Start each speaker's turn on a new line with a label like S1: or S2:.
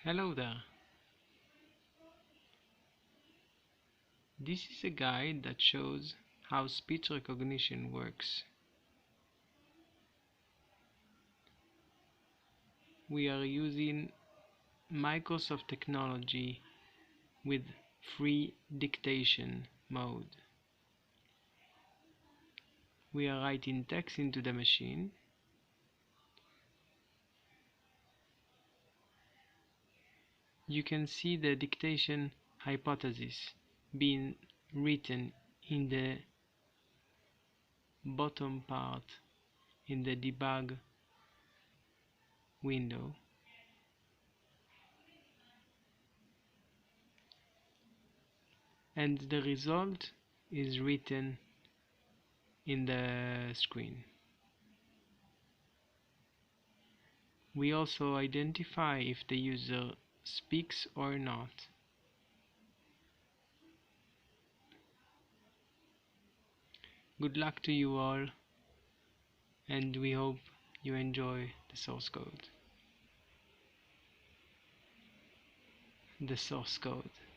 S1: Hello there. This is a guide that shows how speech recognition works. We are using Microsoft technology with free dictation mode. We are writing text into the machine. You can see the dictation hypothesis being written in the bottom part in the debug window. And the result is written in the screen. We also identify if the user speaks or not. Good luck to you all, and we hope you enjoy the source code.